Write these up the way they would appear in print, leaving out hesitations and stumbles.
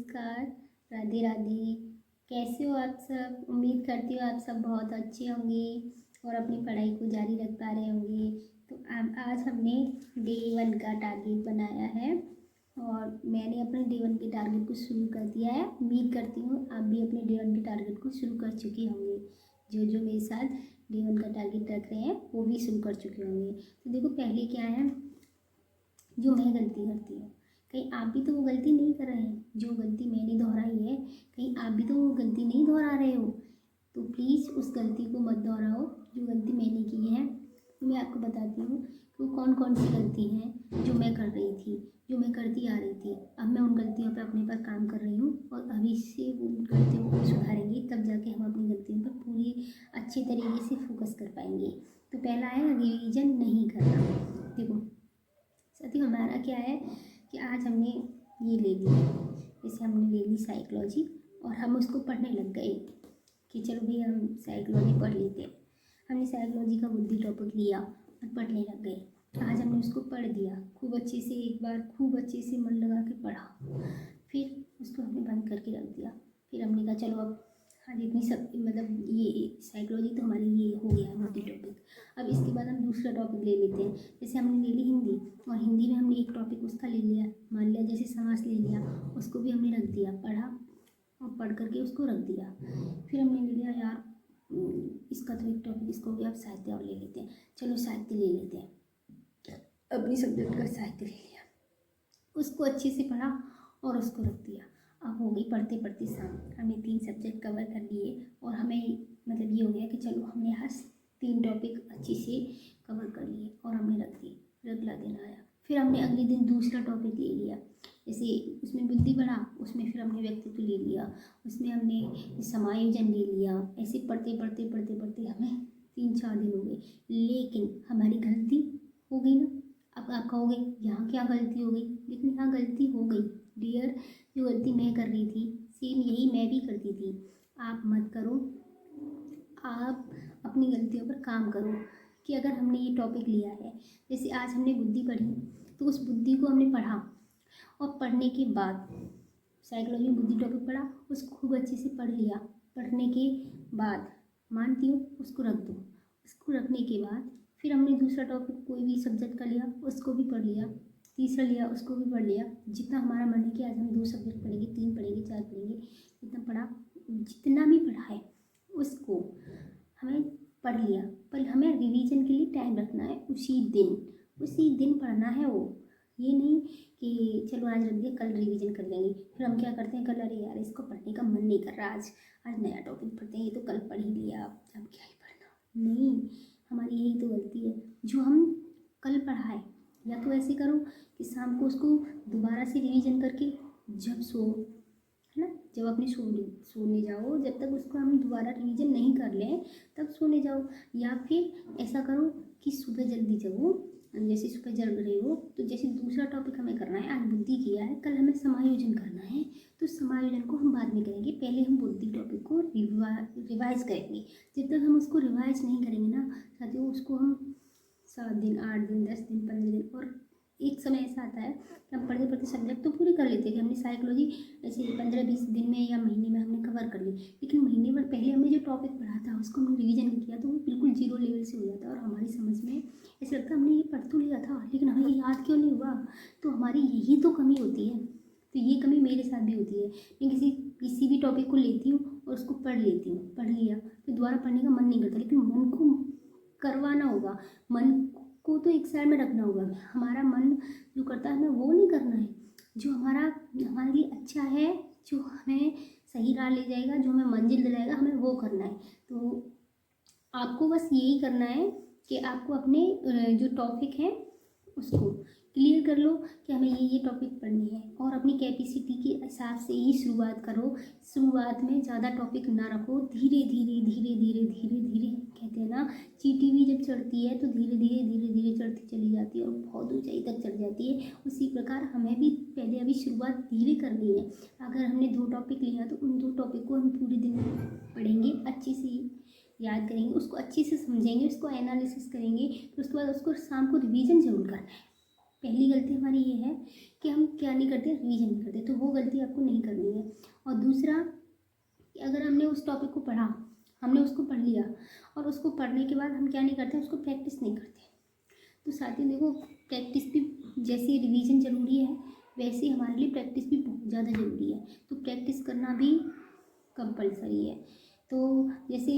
नमस्कार, राधे राधे। कैसे हो आप सब? उम्मीद करती हूँ आप सब बहुत अच्छे होंगे और अपनी पढ़ाई को जारी रख पा रहे होंगे। तो आज हमने डे 1 का टारगेट बनाया है और मैंने अपने डे 1 के टारगेट को शुरू कर दिया है। उम्मीद करती हूँ आप भी अपने डे 1 के टारगेट को शुरू कर चुके होंगे। जो जो मेरे साथ डे 1 का टारगेट रख रहे हैं वो भी शुरू कर चुके होंगे। तो देखो, पहले क्या है, जो मैं गलती करती हूँ, कहीं आप भी तो वो गलती नहीं कर रहे हैं। जो गलती मैंने दोहराई है, कहीं आप भी तो वो गलती नहीं दोहरा रहे हो। तो प्लीज़ उस गलती को मत दोहराओ जो गलती मैंने की है। तो मैं आपको बताती हूँ कि वो कौन कौन सी गलती हैं जो मैं कर रही थी, जो मैं करती आ रही थी। अब मैं उन गलतियों पर अपने पर काम कर रही हूँ और अभी से उन गलतियों को सुधारेंगे, तब जाके हम अपनी गलतियों पर पूरी अच्छे तरीके से फोकस कर पाएंगे। तो पहला है रिवीजन नहीं करना। देखो साथियों, हमारा क्या है कि आज हमने ये ले ली, जैसे हमने ले ली साइकोलॉजी और हम उसको पढ़ने लग गए कि चलो भाई हम साइकोलॉजी पढ़ लेते हैं। हमने साइकोलॉजी का बुद्धि टॉपिक लिया और पढ़ने लग गए। आज हमने उसको पढ़ दिया खूब अच्छे से, एक बार खूब अच्छे से मन लगा के पढ़ा, फिर उसको हमने बंद करके रख दिया। फिर हमने कहा चलो अब आज इतनी सब मतलब ये साइकोलॉजी तो हमारी ये हो गया है बुद्धि टॉपिक। अब इसके बाद हम दूसरा टॉपिक ले लेते हैं। जैसे हमने ले ली हिंदी और हिंदी में हमने एक टॉपिक उसका ले लिया, मान लिया जैसे समास ले लिया, उसको भी हमने रख दिया, पढ़ा और पढ़ करके उसको रख दिया। फिर हमने ले लिया यार इसका तो एक टॉपिक, इसको भी अब साहित्य और ले लेते हैं, चलो साहित्य ले लेते हैं। अपनी सब्जेक्ट का साहित्य ले लिया, उसको अच्छे से पढ़ा और उसको रख दिया। अब हो गई पढ़ते पढ़ते शाम, हमने 3 सब्जेक्ट कवर कर लिए और हमें मतलब ये हो गया कि चलो हमने आज 3 टॉपिक अच्छे से कवर कर लिए और हमने रख दिए। अगला दिन आया, फिर हमने अगले दिन दूसरा टॉपिक ले लिया। जैसे उसमें बुद्धि बढ़ा, उसमें फिर हमने व्यक्तित्व ले लिया, उसमें हमने समायोजन ले लिया। ऐसे पढ़ते पढ़ते पढ़ते पढ़ते हमें 3-4 दिन हो गए, लेकिन हमारी गलती हो गई ना। अब आप कहोगे यहाँ क्या गलती हो गई, लेकिन यहाँ गलती हो गई डियर। जो गलती मैं कर रही थी सेम यही मैं भी करती थी। आप मत करो, आप अपनी गलतियों पर काम करो। कि अगर हमने ये टॉपिक लिया है, जैसे आज हमने बुद्धि पढ़ी, तो उस बुद्धि को हमने पढ़ा और पढ़ने के बाद साइकोलॉजी में बुद्धि टॉपिक पढ़ा, उसको खूब अच्छे से पढ़ लिया। पढ़ने के बाद मानती हूँ उसको रख दो। उसको रखने के बाद फिर हमने दूसरा टॉपिक कोई भी सब्जेक्ट का लिया, उसको भी पढ़ लिया। तीसरा लिया, उसको भी पढ़ लिया। जितना हमारा मन है कि आज हम 2 सब्जेक्ट पढ़ेंगे, 3 पढ़ेंगे, 4 पढ़ेंगे, जितना पढ़ा, जितना भी पढ़ा है उसको हमें पढ़ लिया। पर हमें रिवीजन के लिए टाइम रखना है, उसी दिन पढ़ना है वो। ये नहीं कि चलो आज रख दिया कल रिवीजन कर लेंगे। फिर हम क्या करते हैं, कल अरे यार इसको पढ़ने का मन नहीं कर रहा, आज नया टॉपिक पढ़ते हैं, ये तो कल पढ़ ही लिया, अब क्या ही पढ़ना। नहीं, हमारी यही तो गलती है जो हम कल पढ़ा है। या तो ऐसे करो कि शाम को उसको दोबारा से रिवीजन करके जब सो, है ना, जब अपने सोने जाओ, जब तक उसको हम दोबारा रिवीजन नहीं कर लें तब सोने जाओ। या फिर ऐसा करो कि सुबह जल्दी जगो, जैसे सुबह जग रहे हो तो जैसे दूसरा टॉपिक हमें करना है, आज बुद्धि किया है, कल हमें समायोजन करना है, तो समायोजन को हम बाद में करेंगे। पहले हम बुद्धि टॉपिक को रिवाइज करेंगे। जब तक हम उसको रिवाइज नहीं करेंगे ना साथियों, उसको हम 7 दिन, 8 दिन, 10 दिन, 15 दिन, और एक समय ऐसा आता है कि हम पढ़ते पढ़ते सब्जेक्ट तो पूरी कर लेते हैं कि हमने साइकोलॉजी ऐसे 15-20 दिन में या महीने में हमने कवर कर ली। लेकिन महीने भर पहले हमने जो टॉपिक पढ़ा था उसको हमने रिवीजन नहीं किया, तो वो बिल्कुल 0 लेवल से हो जाता है और हमारी समझ में ऐसा लगता है हमने ये पढ़ तो लिया था लेकिन हमें ये याद क्यों नहीं हुआ। तो हमारी यही तो कमी होती है। तो ये कमी मेरे साथ भी होती है। मैं किसी भी टॉपिक को लेती हूँ और उसको पढ़ लेती हूँ, पढ़ लिया, फिर दोबारा पढ़ने का मन नहीं करता। लेकिन मन को करवाना होगा, मन को तो एक साइड में रखना होगा। हमारा मन जो करता है हमें वो नहीं करना है, जो हमारे लिए अच्छा है, जो हमें सही राह ले जाएगा, जो हमें मंजिल दिलाएगा, हमें वो करना है। तो आपको बस यही करना है कि आपको अपने जो टॉपिक है उसको क्लियर कर लो कि हमें ये टॉपिक पढ़नी है और अपनी कैपेसिटी के हिसाब से ही शुरुआत करो। शुरुआत में ज़्यादा टॉपिक ना रखो, धीरे धीरे धीरे धीरे धीरे धीरे, कहते हैं ना चींटी भी जब चढ़ती है तो धीरे धीरे धीरे धीरे चढ़ती चली जाती है और बहुत ऊंचाई तक चढ़ जाती है। उसी प्रकार हमें भी पहले अभी शुरुआत धीरे करनी है। अगर हमने 2 टॉपिक लिया तो उन 2 टॉपिक को हम पूरे दिन पढ़ेंगे, अच्छे से याद करेंगे, उसको अच्छे से समझेंगे, उसको एनालिसिस करेंगे, तो उसके बाद उसको शाम को रिवीजन जरूर करना है। पहली गलती हमारी ये है कि हम क्या नहीं करते, रिवीजन नहीं करते। तो वो गलती आपको नहीं करनी है। और दूसरा कि अगर हमने उस टॉपिक को पढ़ा, हमने उसको पढ़ लिया और उसको पढ़ने के बाद हम क्या नहीं करते, उसको प्रैक्टिस नहीं करते। तो साथियों देखो, प्रैक्टिस भी जैसे रिवीजन ज़रूरी है वैसे ही हमारे लिए प्रैक्टिस भी बहुत ज़्यादा ज़रूरी है। तो प्रैक्टिस करना भी कंपलसरी है। तो जैसे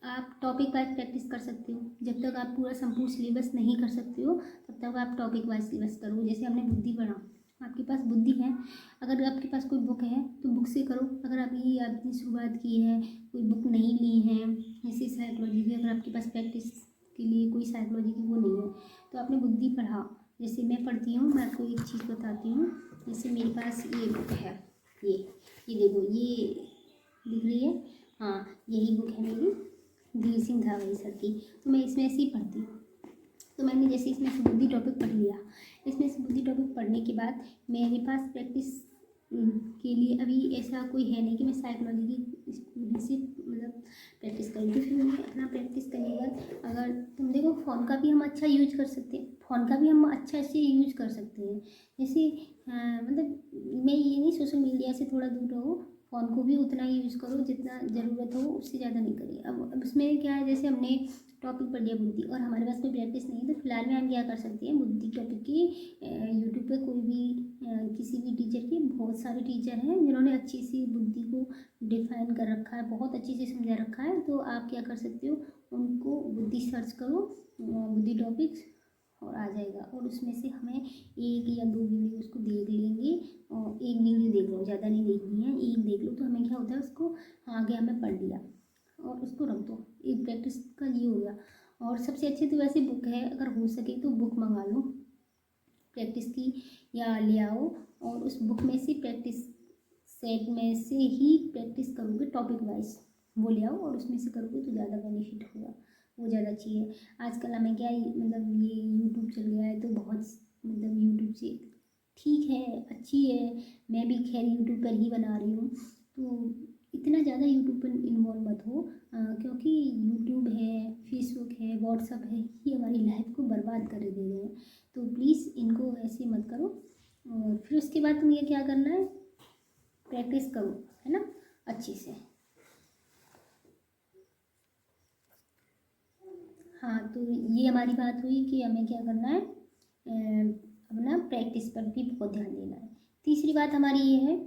आप टॉपिक वाइज प्रैक्टिस कर सकते हो, जब तक आप पूरा संपूर्ण सिलेबस नहीं कर सकते हो तब तक आप टॉपिक वाइज सिलेबस करो। जैसे हमने बुद्धि पढ़ा, आपके पास बुद्धि है, अगर आपके पास कोई बुक है तो बुक से करो। अगर अभी आपने शुरुआत की है, कोई बुक नहीं ली है, जैसे साइकोलॉजी की, अगर आपके पास प्रैक्टिस के लिए कोई साइकोलॉजी की वो नहीं है तो आपने बुद्धि पढ़ा। जैसे मैं पढ़ती हूँ, मैं आपको एक चीज़ बताती हूँ। जैसे मेरे पास ये बुक है, ये देखो, ये दिख रही है, हाँ यही बुक है मेरी, धीर सिंह धावई सर की। तो मैं इसमें ऐसे ही पढ़ती हूँ। तो मैंने जैसे इसमें से बुद्धि टॉपिक पढ़ लिया, इसमें से बुद्धि टॉपिक पढ़ने के बाद मेरे पास प्रैक्टिस के लिए अभी ऐसा कोई है नहीं कि मैं साइकोलॉजी की से मतलब प्रैक्टिस करूँ। तो फिर मैं अपना प्रैक्टिस करने के बाद, अगर तुम देखो फ़ोन का भी हम अच्छा यूज कर सकते हैं, फ़ोन का भी हम अच्छा से यूज कर सकते हैं। जैसे मतलब मैं ये नहीं, सोशल मीडिया से थोड़ा दूर रहो, फ़ोन को भी उतना ही यूज़ करो जितना ज़रूरत हो, उससे ज़्यादा नहीं करिए। अब उसमें क्या है, जैसे हमने टॉपिक पढ़ लिया बुद्धि और हमारे पास कोई प्रैक्टिस नहीं है तो फिलहाल में हम क्या कर सकते हैं, बुद्धि टॉपिक की यूट्यूब पे कोई भी किसी भी टीचर की, बहुत सारे टीचर हैं जिन्होंने अच्छी सी बुद्धि को डिफाइन कर रखा है, बहुत अच्छी से समझा रखा है। तो आप क्या कर सकते हो, उनको बुद्धि सर्च करो, बुद्धि टॉपिक्स, और आ जाएगा। और उसमें से हमें एक या दो वीडियो उसको देख लेंगे, और एक वीडियो देख लो, ज़्यादा नहीं देखनी है, एक देख लो तो हमें क्या होता है, उसको आगे हमें पढ़ लिया और उसको रख दो। एक प्रैक्टिस का ये हो गया। और सबसे अच्छी तो वैसे बुक है, अगर हो सके तो बुक मंगा लो प्रैक्टिस की, या ले आओ और उस बुक में से प्रैक्टिस सेट में से ही प्रैक्टिस करोगे टॉपिक वाइज, वो ले आओ और उसमें से करोगे तो ज़्यादा बेनिफिट होगा, वो ज़्यादा अच्छी है। आजकल हमें क्या मतलब ये यूट्यूब चल गया है तो बहुत मतलब यूट्यूब से ठीक है, अच्छी है। मैं भी खैर यूट्यूब पर ही बना रही हूँ। तो इतना ज़्यादा यूट्यूब पर इन्वॉल्व मत हो, क्योंकि यूट्यूब है, फेसबुक है, व्हाट्सअप है, ये हमारी लाइफ को बर्बाद कर दे रहे हैं। तो प्लीज़ इनको ऐसे मत करो। और फिर उसके बाद तुम्हें क्या करना है, प्रैक्टिस करो, है ना, अच्छी से। हाँ, तो ये हमारी बात हुई कि हमें क्या करना है, अपना प्रैक्टिस पर भी बहुत ध्यान देना है। तीसरी बात हमारी ये है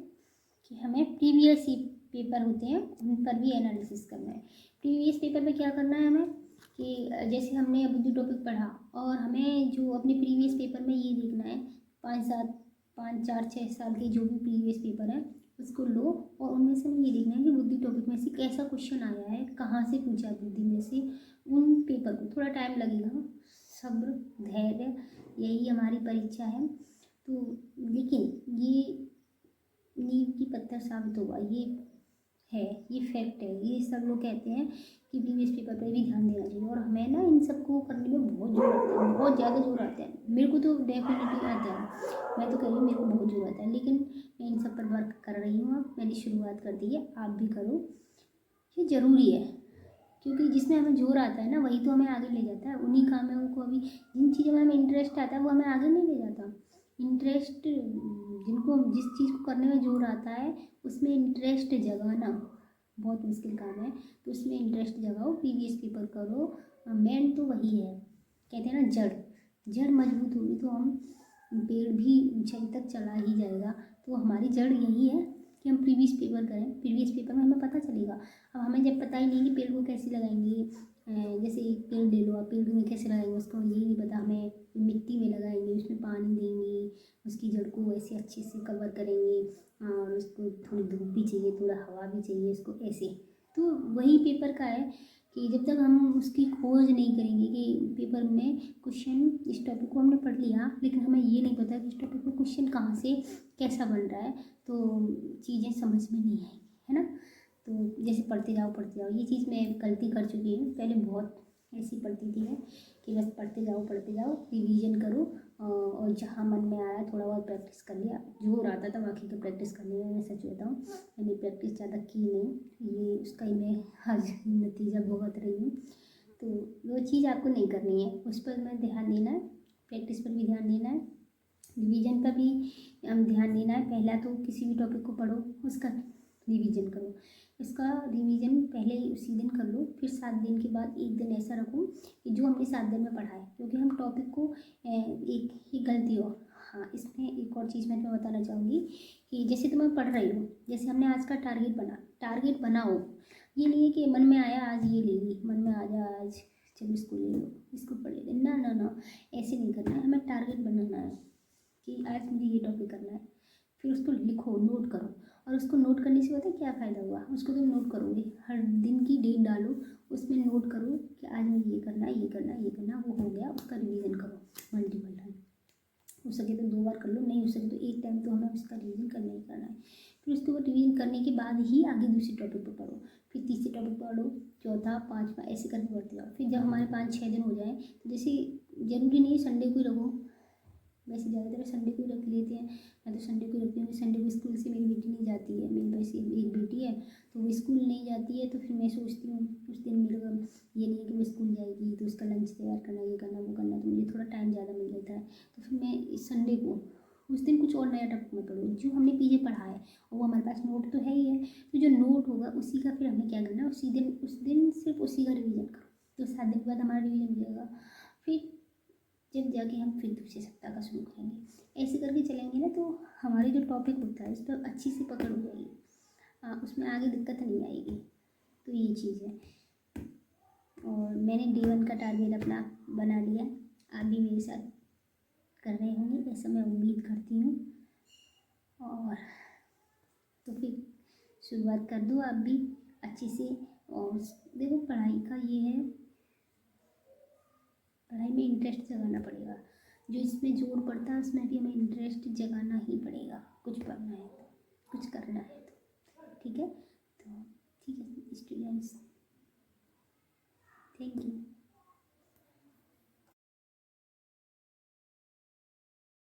कि हमें प्रीवियस पेपर होते हैं उन पर भी एनालिसिस करना है। प्रीवियस पेपर में क्या करना है हमें कि जैसे हमने बुद्धि टॉपिक पढ़ा और हमें जो अपने प्रीवियस पेपर में ये देखना है, 5 4 6 साल के जो भी प्रीवियस पेपर है उसको लो और उनमें से हमें ये देखना है कि बुद्धि टॉपिक में से कैसा क्वेश्चन आया है, कहाँ से पूछा बुद्धि में से। उन पेपर को थोड़ा टाइम लगेगा, सब्र, धैर्य, यही हमारी परीक्षा है। तो लेकिन ये नींव की पत्थर साबित होगा, ये है, ये फैक्ट है। ये सब लोग कहते हैं कि प्रीवियस पेपर पर भी ध्यान देना चाहिए और हमें ना इन सबको करने में बहुत जोर आता है, बहुत ज़्यादा जोर आता है। मेरे को तो डेफिनेटली आता है, मैं तो कह रही हूँ मेरे को बहुत जोर आता है, लेकिन मैं इन सब पर वर्क कर रही हूँ। अब मैंने शुरुआत कर दी है, आप भी करो, ये ज़रूरी है। क्योंकि जिसमें हमें जोर आता है ना वही तो हमें आगे ले जाता है। उन्हीं कामों को, अभी जिन चीज़ों में हमें इंटरेस्ट आता है वो हमें आगे नहीं ले जाता। इंटरेस्ट, जिनको जिस चीज़ को करने में जोर आता है उसमें इंटरेस्ट जगाना बहुत मुश्किल काम है। तो उसमें इंटरेस्ट जगाओ, प्रीवियस पेपर करो। मेन तो वही है, कहते हैं ना, जड़ मजबूत होगी तो हम पेड़ भी ऊंचाई तक चला ही जाएगा। तो हमारी जड़ यही है कि हम प्रीवियस पेपर करें, प्रीवियस पेपर में हमें पता चलेगा। अब हमें जब पता ही नहीं कि पेड़ को कैसे लगाएंगे, जैसे एक पेड़ ले लो, आप पेड़ में कैसे लगाएंगे उसको ये नहीं पता, हमें मिट्टी में लगाएंगे, उसमें पानी देंगे, उसकी जड़ को ऐसे अच्छे से कवर करेंगे और उसको थोड़ी धूप भी चाहिए, थोड़ा हवा भी चाहिए उसको, ऐसे। तो वही पेपर का है कि जब तक हम उसकी खोज नहीं करेंगे कि पेपर में क्वेश्चन, इस टॉपिक को हमने पढ़ लिया लेकिन हमें ये नहीं पता कि इस टॉपिक में क्वेश्चन कहाँ से कैसा बन रहा है, तो चीज़ें समझ में नहीं आएंगी, है ना। तो जैसे पढ़ते जाओ, ये चीज़ मैं गलती कर चुकी हूँ, पहले बहुत ऐसी पढ़ती थी मैं कि बस पढ़ते जाओ, रिवीजन करो और जहाँ मन में आया थोड़ा बहुत प्रैक्टिस कर लिया। जोर आता था बाकी का प्रैक्टिस करने में, मैं सच बताऊँ मैंने प्रैक्टिस ज़्यादा की नहीं, ये उसका ही मैं आज नतीजा भुगत रही हूँ। तो वो चीज़ आपको नहीं करनी है, उस पर मैं ध्यान देना है, प्रैक्टिस पर भी ध्यान देना है। रिवीजन पर भी ध्यान देना है। पहला तो किसी भी टॉपिक को पढ़ो, उसका रिवीजन करो। इसका रिवीजन पहले ही उसी दिन कर लो, फिर 7 दिन के बाद एक दिन ऐसा रखो कि जो हमने 7 दिन में पढ़ा है, क्योंकि हम टॉपिक को एक ही गलती हो। हाँ, इसमें एक और चीज़ मैं तुम्हें बताना चाहूँगी कि जैसे तुम्हें पढ़ रही हो, जैसे हमने आज का टारगेट बनाओ। ये नहीं है कि मन में आया आज ये ले ली, मन में आ जाए आज चलो इसको ले लो, इसको पढ़ लेते, ना ना ना, ऐसे नहीं करना है। हमें टारगेट बनाना है कि आज मुझे ये टॉपिक करना है, फिर उसको लिखो, नोट करो। और उसको नोट करने से पता है क्या फ़ायदा हुआ, उसको तुम नोट करोगे, हर दिन की डेट डालो, उसमें नोट करो कि आज मुझे ये करना है, ये करना है, ये करना, वो हो गया, उसका रिवीजन करो मल्टीपल टाइम। हो सके तो 2 बार कर लो, नहीं हो सके तो एक टाइम तो हमें उसका रिवीजन करना ही करना है। फिर उसके बाद रिवीजन करने के बाद ही आगे दूसरे टॉपिक पर पढ़ो, फिर तीसरे टॉपिक पढ़ो, चौथा, पाँचवा, ऐसे करके बढ़ते जाओ। फिर जब हमारे 5-6 दिन हो जाए, तो जैसे ज़रूरी नहीं संडे को ही रखो, वैसे ज़्यादातर संडे को ही रख लेते हैं। मैं तो संडे को रखती हूँ। संडे को स्कूल से मेरी बेटी नहीं जाती है, मेरी वैसे एक बेटी है, तो वो स्कूल नहीं जाती है, तो फिर मैं सोचती हूँ उस दिन मेरे को ये नहीं है कि वो स्कूल जाएगी तो उसका लंच तैयार करना, ये करना, वो करना, तो मुझे थोड़ा टाइम ज़्यादा मिल जाता है। तो फिर मैं इस संडे को उस दिन कुछ और नया टॉपिक में पढ़ूँ जो हमने पीछे पढ़ा है, और वो हमारे पास नोट तो है ही है। तो जो नोट होगा उसी का फिर हमें क्या करना है, उस दिन सिर्फ उसी का रिवीजन करो, तो 7 दिन के बाद हमारा रिवीजन हो जाएगा। फिर जब जाके हम फिर दूसरे सप्ताह का शुरू करेंगे। ऐसे करके चलेंगे ना, तो हमारे जो टॉपिक होता है उस पर अच्छी सी पकड़ हो जाएगी। हाँ, उसमें आगे दिक्कत नहीं आएगी। तो ये चीज़ है। और मैंने Day 1 का टारगेट अपना बना लिया, आप भी मेरे साथ कर रहे होंगे ऐसा मैं उम्मीद करती हूँ। और तो फिर शुरुआत कर दो आप भी अच्छी से। और देखो, पढ़ाई का ये है, पढ़ाई में इंटरेस्ट जगाना पड़ेगा। जो इसमें जोर पड़ता है उसमें भी हमें इंटरेस्ट जगाना ही पड़ेगा। कुछ पढ़ना है तो, कुछ करना है तो, ठीक है। तो ठीक है स्टूडेंट्स, थैंक यू।